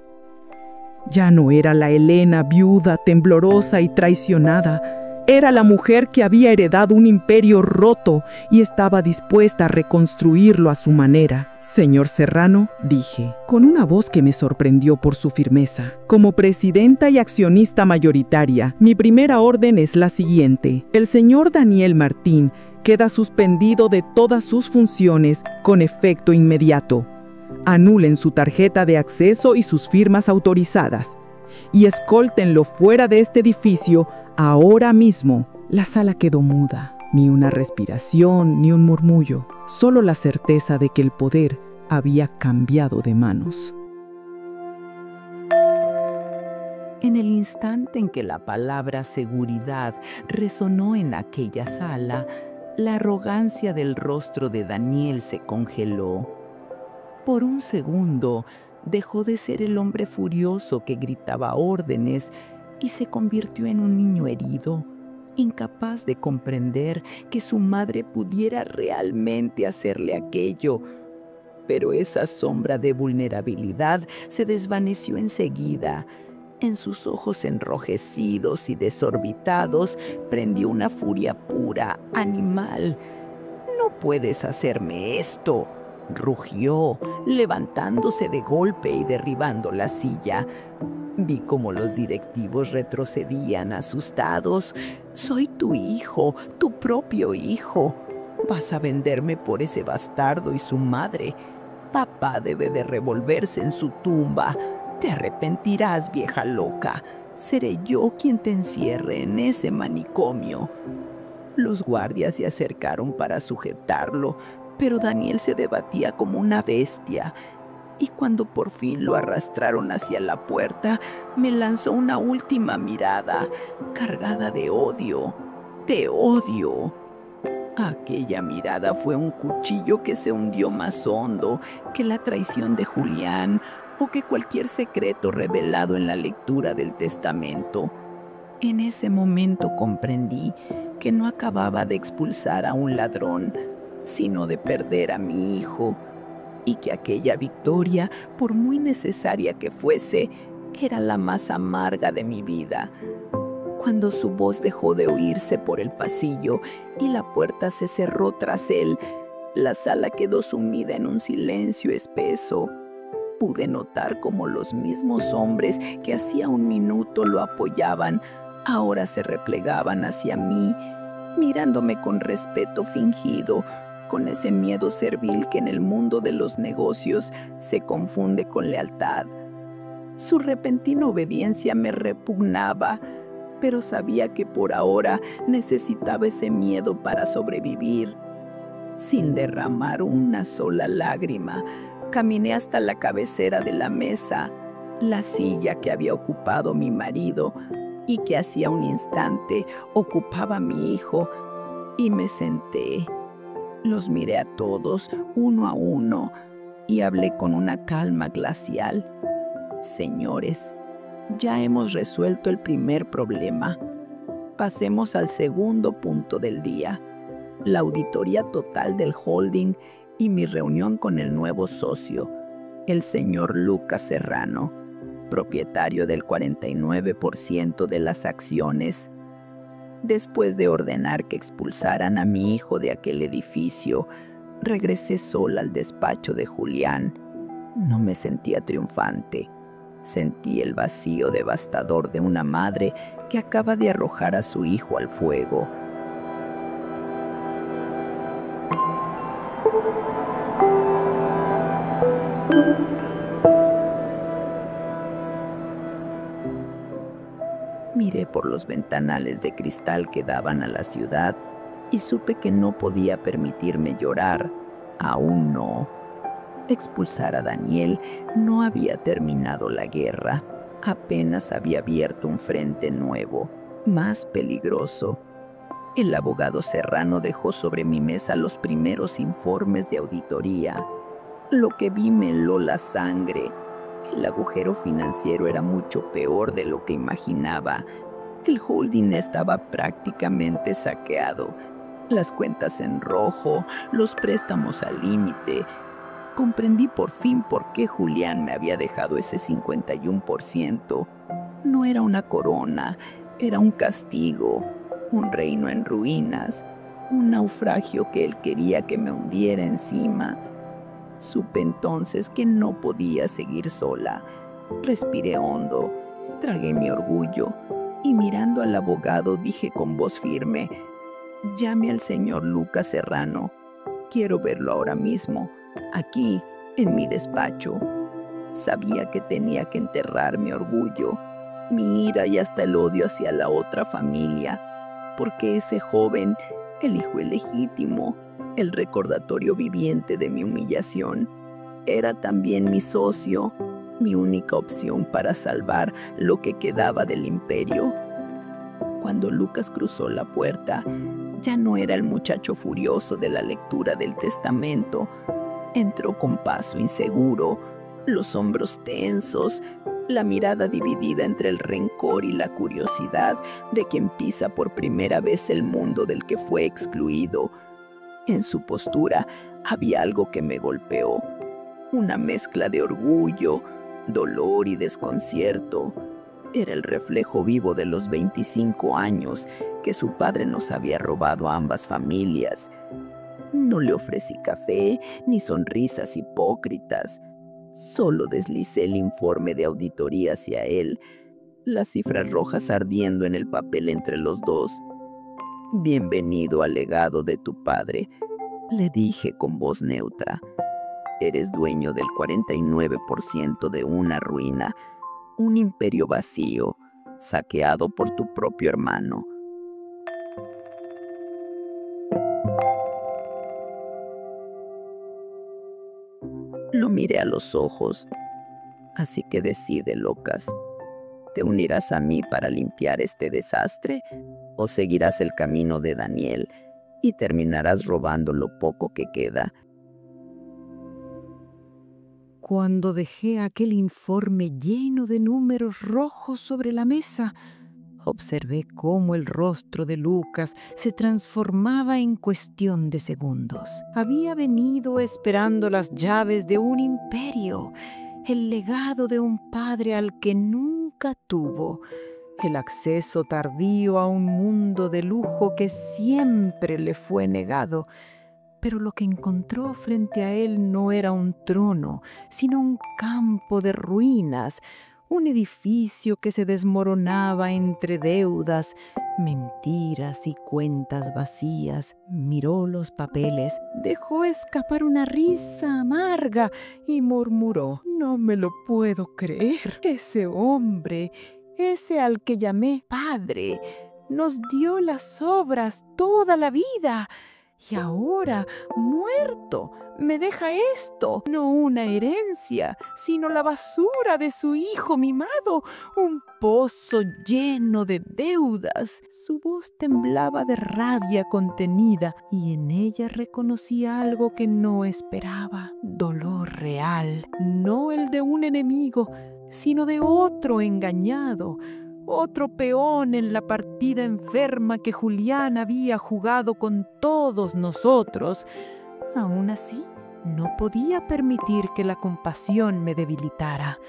Ya no era la Elena viuda, temblorosa y traicionada. Era la mujer que había heredado un imperio roto y estaba dispuesta a reconstruirlo a su manera. «Señor Serrano», dije, con una voz que me sorprendió por su firmeza, «como presidenta y accionista mayoritaria, mi primera orden es la siguiente. El señor Daniel Martín queda suspendido de todas sus funciones con efecto inmediato. Anulen su tarjeta de acceso y sus firmas autorizadas, y escóltenlo fuera de este edificio ahora mismo». La sala quedó muda. Ni una respiración, ni un murmullo, solo la certeza de que el poder había cambiado de manos. En el instante en que la palabra seguridad resonó en aquella sala, la arrogancia del rostro de Daniel se congeló. Por un segundo, dejó de ser el hombre furioso que gritaba órdenes y se convirtió en un niño herido, incapaz de comprender que su madre pudiera realmente hacerle aquello. Pero esa sombra de vulnerabilidad se desvaneció enseguida. En sus ojos enrojecidos y desorbitados prendió una furia pura, animal. «No puedes hacerme esto», rugió, levantándose de golpe y derribando la silla. Vi cómo los directivos retrocedían asustados. «Soy tu hijo, tu propio hijo. ¿Vas a venderme por ese bastardo y su madre? Papá debe de revolverse en su tumba. Te arrepentirás, vieja loca. Seré yo quien te encierre en ese manicomio». Los guardias se acercaron para sujetarlo, pero Daniel se debatía como una bestia. Y cuando por fin lo arrastraron hacia la puerta, me lanzó una última mirada, cargada de odio. ¡Te odio! Aquella mirada fue un cuchillo que se hundió más hondo que la traición de Julián o que cualquier secreto revelado en la lectura del testamento. En ese momento comprendí que no acababa de expulsar a un ladrón, sino de perder a mi hijo, y que aquella victoria, por muy necesaria que fuese, era la más amarga de mi vida. Cuando su voz dejó de oírse por el pasillo y la puerta se cerró tras él, la sala quedó sumida en un silencio espeso. Pude notar cómo los mismos hombres que hacía un minuto lo apoyaban, ahora se replegaban hacia mí, mirándome con respeto fingido, con ese miedo servil que en el mundo de los negocios se confunde con lealtad. Su repentina obediencia me repugnaba, pero sabía que por ahora necesitaba ese miedo para sobrevivir. Sin derramar una sola lágrima, caminé hasta la cabecera de la mesa, la silla que había ocupado mi marido y que hacía un instante ocupaba mi hijo, y me senté. Los miré a todos, uno a uno, y hablé con una calma glacial. «Señores, ya hemos resuelto el primer problema. Pasemos al segundo punto del día, la auditoría total del holding y mi reunión con el nuevo socio, el señor Lucas Serrano, propietario del 49% de las acciones». Después de ordenar que expulsaran a mi hijo de aquel edificio, regresé sola al despacho de Julián. No me sentía triunfante. Sentí el vacío devastador de una madre que acaba de arrojar a su hijo al fuego. Miré por los ventanales de cristal que daban a la ciudad y supe que no podía permitirme llorar. Aún no. Expulsar a Daniel no había terminado la guerra. Apenas había abierto un frente nuevo, más peligroso. El abogado Serrano dejó sobre mi mesa los primeros informes de auditoría. Lo que vi me heló la sangre. El agujero financiero era mucho peor de lo que imaginaba. El holding estaba prácticamente saqueado. Las cuentas en rojo, los préstamos al límite. Comprendí por fin por qué Julián me había dejado ese 51%. No era una corona, era un castigo, un reino en ruinas, un naufragio que él quería que me hundiera encima. Supe entonces que no podía seguir sola. Respiré hondo, tragué mi orgullo y mirando al abogado dije con voz firme: «Llame al señor Lucas Serrano. Quiero verlo ahora mismo, aquí, en mi despacho». Sabía que tenía que enterrar mi orgullo, mi ira y hasta el odio hacia la otra familia, porque ese joven el hijo ilegítimo, el recordatorio viviente de mi humillación. Era también mi socio, mi única opción para salvar lo que quedaba del imperio. Cuando Lucas cruzó la puerta, ya no era el muchacho furioso de la lectura del testamento. Entró con paso inseguro, los hombros tensos, la mirada dividida entre el rencor y la curiosidad de quien pisa por primera vez el mundo del que fue excluido. En su postura había algo que me golpeó, una mezcla de orgullo, dolor y desconcierto. Era el reflejo vivo de los 25 años que su padre nos había robado a ambas familias. No le ofrecí café ni sonrisas hipócritas. Solo deslicé el informe de auditoría hacia él, las cifras rojas ardiendo en el papel entre los dos. «Bienvenido al legado de tu padre», le dije con voz neutra. «Eres dueño del 49% de una ruina, un imperio vacío, saqueado por tu propio hermano». Lo miré a los ojos. «Así que decide, Lucas. ¿Te unirás a mí para limpiar este desastre o seguirás el camino de Daniel y terminarás robando lo poco que queda?» Cuando dejé aquel informe lleno de números rojos sobre la mesa, observé cómo el rostro de Lucas se transformaba en cuestión de segundos. Había venido esperando las llaves de un imperio, el legado de un padre al que nunca tuvo, el acceso tardío a un mundo de lujo que siempre le fue negado. Pero lo que encontró frente a él no era un trono, sino un campo de ruinas, un edificio que se desmoronaba entre deudas, mentiras y cuentas vacías. Miró los papeles, dejó escapar una risa amarga y murmuró: «No me lo puedo creer. Ese hombre, ese al que llamé padre, nos dio las obras toda la vida. Y ahora, muerto, me deja esto, no una herencia, sino la basura de su hijo mimado, un pozo lleno de deudas». Su voz temblaba de rabia contenida y en ella reconocía algo que no esperaba: dolor real, no el de un enemigo, sino de otro engañado, otro peón en la partida enferma que Julián había jugado con todos nosotros. Aún así, no podía permitir que la compasión me debilitara.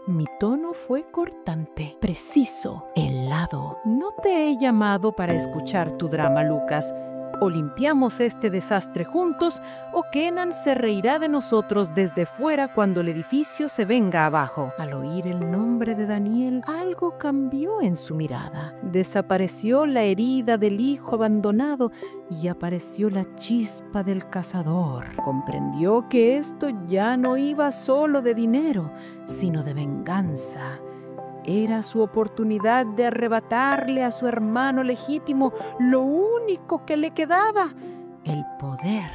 Mi tono fue cortante, preciso, helado. «No te he llamado para escuchar tu drama, Lucas. O limpiamos este desastre juntos, o Kenan se reirá de nosotros desde fuera cuando el edificio se venga abajo». Al oír el nombre de Daniel, algo cambió en su mirada. Desapareció la herida del hijo abandonado y apareció la chispa del cazador. Comprendió que esto ya no iba solo de dinero, sino de venganza. Era su oportunidad de arrebatarle a su hermano legítimo lo único que le quedaba: el poder.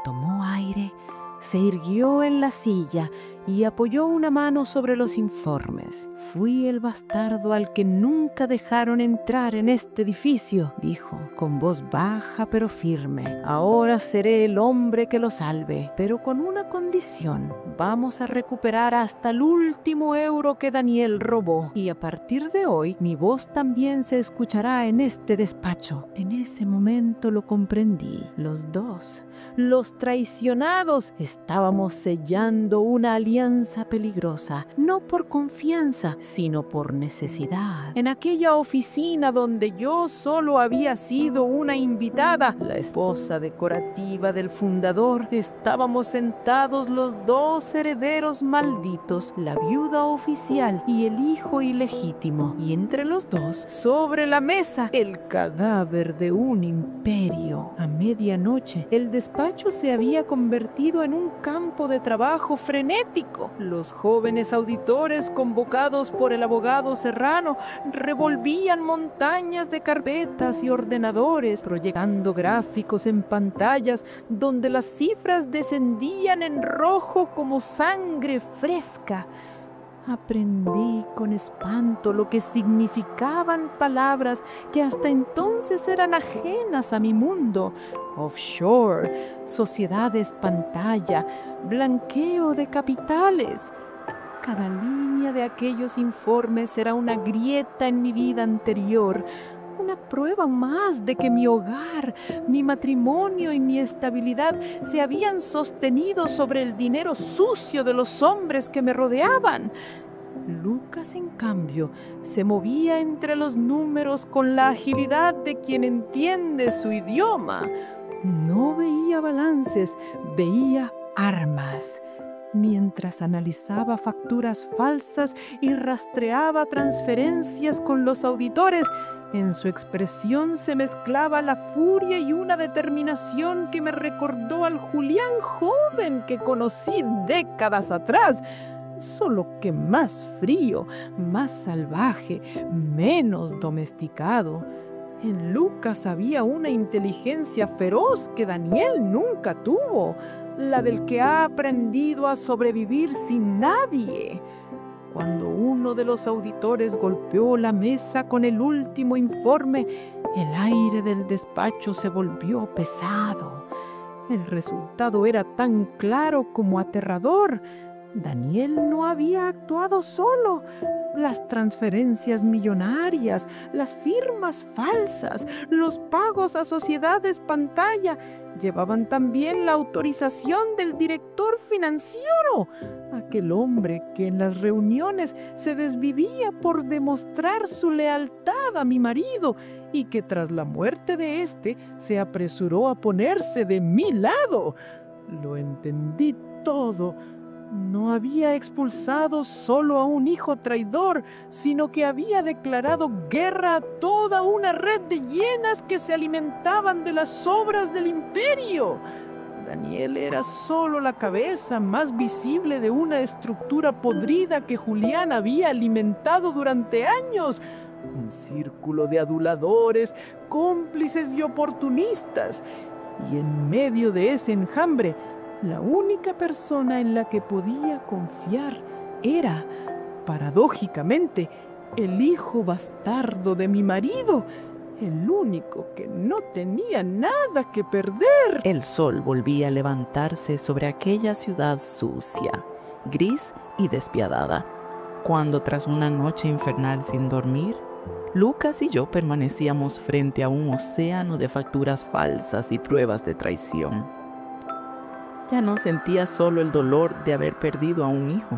Tomó aire, se irguió en la silla y apoyó una mano sobre los informes. «Fui el bastardo al que nunca dejaron entrar en este edificio», dijo, con voz baja pero firme. «Ahora seré el hombre que lo salve, pero con una condición. Vamos a recuperar hasta el último euro que Daniel robó. Y a partir de hoy, mi voz también se escuchará en este despacho». En ese momento lo comprendí. Los dos, los traicionados, estábamos sellando una alianza peligrosa, no por confianza, sino por necesidad. En aquella oficina donde yo solo había sido una invitada, la esposa decorativa del fundador, estábamos sentados los dos herederos malditos, la viuda oficial y el hijo ilegítimo, y entre los dos, sobre la mesa, el cadáver de un imperio. A medianoche, el despacho se había convertido en un campo de trabajo frenético. público. Los jóvenes auditores convocados por el abogado Serrano revolvían montañas de carpetas y ordenadores, proyectando gráficos en pantallas donde las cifras descendían en rojo como sangre fresca. Aprendí con espanto lo que significaban palabras que hasta entonces eran ajenas a mi mundo. Offshore, sociedades pantalla, blanqueo de capitales. Cada línea de aquellos informes era una grieta en mi vida anterior, una prueba más de que mi hogar, mi matrimonio y mi estabilidad se habían sostenido sobre el dinero sucio de los hombres que me rodeaban. Lucas, en cambio, se movía entre los números con la agilidad de quien entiende su idioma. No veía balances, veía armas. Mientras analizaba facturas falsas y rastreaba transferencias con los auditores, en su expresión se mezclaba la furia y una determinación que me recordó al Julián joven que conocí décadas atrás, solo que más frío, más salvaje, menos domesticado. En Lucas había una inteligencia feroz que Daniel nunca tuvo, la del que ha aprendido a sobrevivir sin nadie. Cuando uno de los auditores golpeó la mesa con el último informe, el aire del despacho se volvió pesado. El resultado era tan claro como aterrador. Daniel no había actuado solo. Las transferencias millonarias, las firmas falsas, los pagos a sociedades pantalla llevaban también la autorización del director financiero, aquel hombre que en las reuniones se desvivía por demostrar su lealtad a mi marido y que tras la muerte de éste se apresuró a ponerse de mi lado. Lo entendí todo. No había expulsado solo a un hijo traidor, sino que había declarado guerra a toda una red de hienas que se alimentaban de las sobras del imperio. Daniel era solo la cabeza más visible de una estructura podrida que Julián había alimentado durante años. Un círculo de aduladores, cómplices y oportunistas. Y en medio de ese enjambre, la única persona en la que podía confiar era, paradójicamente, el hijo bastardo de mi marido, el único que no tenía nada que perder. El sol volvía a levantarse sobre aquella ciudad sucia, gris y despiadada, cuando tras una noche infernal sin dormir, Lucas y yo permanecíamos frente a un océano de facturas falsas y pruebas de traición. Ya no sentía solo el dolor de haber perdido a un hijo.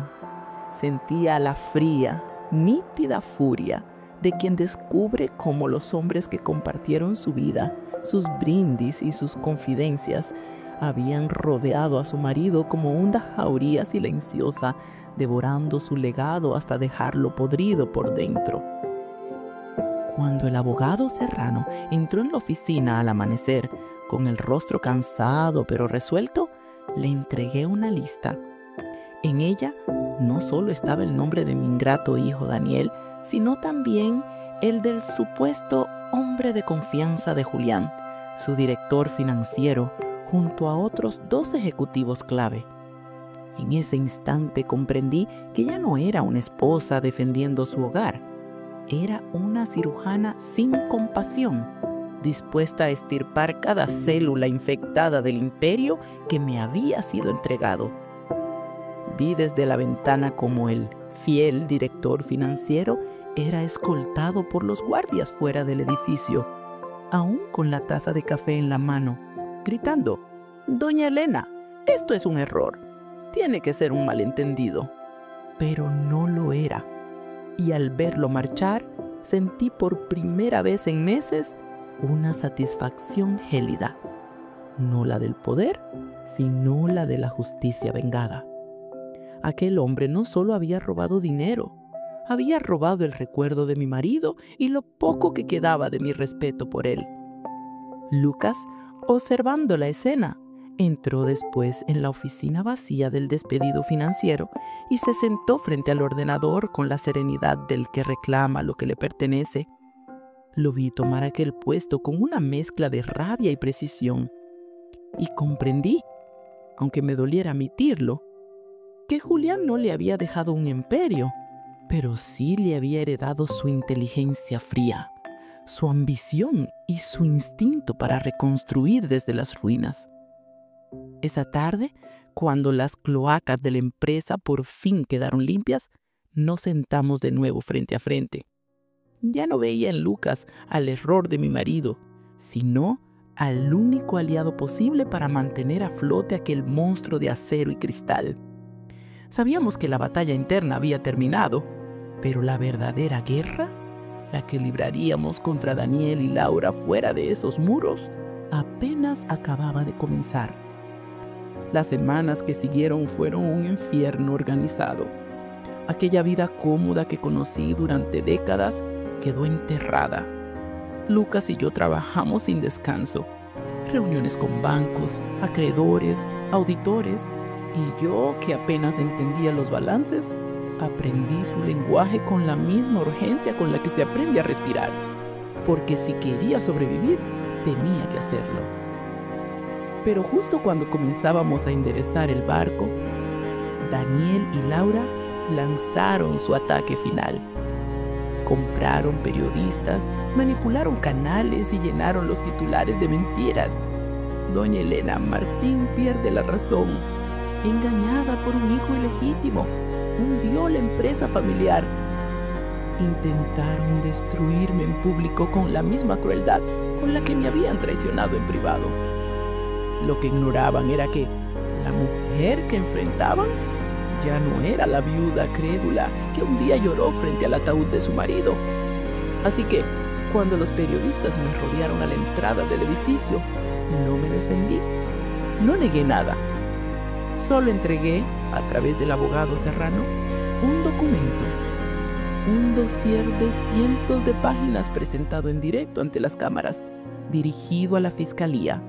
Sentía la fría, nítida furia de quien descubre cómo los hombres que compartieron su vida, sus brindis y sus confidencias, habían rodeado a su marido como una jauría silenciosa, devorando su legado hasta dejarlo podrido por dentro. Cuando el abogado Serrano entró en la oficina al amanecer, con el rostro cansado pero resuelto, le entregué una lista. En ella no solo estaba el nombre de mi ingrato hijo Daniel, sino también el del supuesto hombre de confianza de Julián, su director financiero, junto a otros 2 ejecutivos clave. En ese instante comprendí que ya no era una esposa defendiendo su hogar, era una cirujana sin compasión, dispuesta a extirpar cada célula infectada del imperio que me había sido entregado. Vi desde la ventana como el fiel director financiero era escoltado por los guardias fuera del edificio, aún con la taza de café en la mano, gritando: «Doña Elena, esto es un error. Tiene que ser un malentendido». Pero no lo era. Y al verlo marchar, sentí por primera vez en meses una satisfacción gélida, no la del poder, sino la de la justicia vengada. Aquel hombre no solo había robado dinero, había robado el recuerdo de mi marido y lo poco que quedaba de mi respeto por él. Lucas, observando la escena, Entró después en la oficina vacía del despedido financiero y se sentó frente al ordenador con la serenidad del que reclama lo que le pertenece. Lo vi tomar aquel puesto con una mezcla de rabia y precisión. Y comprendí, aunque me doliera admitirlo, que Julián no le había dejado un imperio, pero sí le había heredado su inteligencia fría, su ambición y su instinto para reconstruir desde las ruinas. Esa tarde, cuando las cloacas de la empresa por fin quedaron limpias, nos sentamos de nuevo frente a frente. Ya no veía en Lucas al error de mi marido, sino al único aliado posible para mantener a flote aquel monstruo de acero y cristal. Sabíamos que la batalla interna había terminado, pero la verdadera guerra, la que libraríamos contra Daniel y Laura fuera de esos muros, apenas acababa de comenzar. Las semanas que siguieron fueron un infierno organizado. Aquella vida cómoda que conocí durante décadas quedó enterrada. Lucas y yo trabajamos sin descanso. Reuniones con bancos, acreedores, auditores, y yo, que apenas entendía los balances, aprendí su lenguaje con la misma urgencia con la que se aprende a respirar, porque si quería sobrevivir, tenía que hacerlo. Pero justo cuando comenzábamos a enderezar el barco, Daniel y Laura lanzaron su ataque final. Compraron periodistas, manipularon canales y llenaron los titulares de mentiras. Doña Elena Martín pierde la razón. Engañada por un hijo ilegítimo, hundió la empresa familiar. Intentaron destruirme en público con la misma crueldad con la que me habían traicionado en privado. Lo que ignoraban era que la mujer que enfrentaban ya no era la viuda crédula que un día lloró frente al ataúd de su marido. Así que, cuando los periodistas me rodearon a la entrada del edificio, no me defendí, no negué nada. Solo entregué, a través del abogado Serrano, un documento, un dossier de cientos de páginas presentado en directo ante las cámaras, dirigido a la Fiscalía.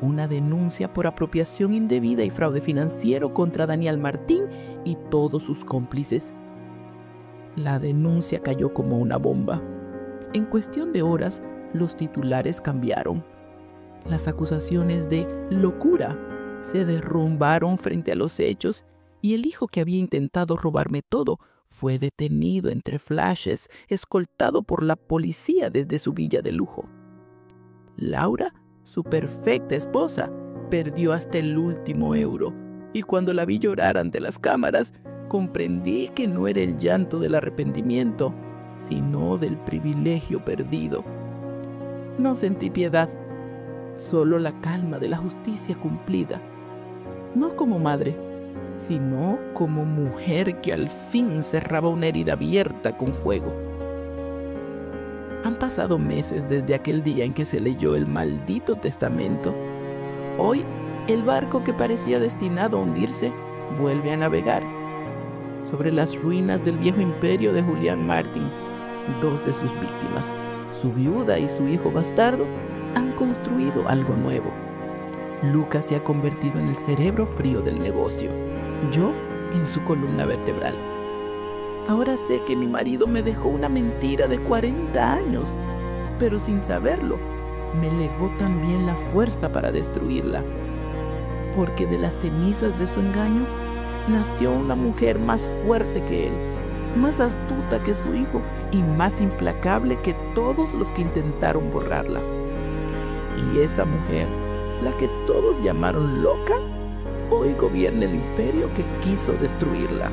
Una denuncia por apropiación indebida y fraude financiero contra Daniel Martín y todos sus cómplices. La denuncia cayó como una bomba. En cuestión de horas, los titulares cambiaron. Las acusaciones de locura se derrumbaron frente a los hechos y el hijo que había intentado robarme todo fue detenido entre flashes, escoltado por la policía desde su villa de lujo. Laura, su perfecta esposa, perdió hasta el último euro, y cuando la vi llorar ante las cámaras, comprendí que no era el llanto del arrepentimiento, sino del privilegio perdido. No sentí piedad, solo la calma de la justicia cumplida, no como madre, sino como mujer que al fin cerraba una herida abierta con fuego. Han pasado meses desde aquel día en que se leyó el maldito testamento. Hoy, el barco que parecía destinado a hundirse vuelve a navegar. Sobre las ruinas del viejo imperio de Julián Martín, dos de sus víctimas, su viuda y su hijo bastardo, han construido algo nuevo. Lucas se ha convertido en el cerebro frío del negocio, yo en su columna vertebral. Ahora sé que mi marido me dejó una mentira de 40 años, pero sin saberlo, me legó también la fuerza para destruirla. Porque de las cenizas de su engaño, nació una mujer más fuerte que él, más astuta que su hijo y más implacable que todos los que intentaron borrarla. Y esa mujer, la que todos llamaron loca, hoy gobierna el imperio que quiso destruirla.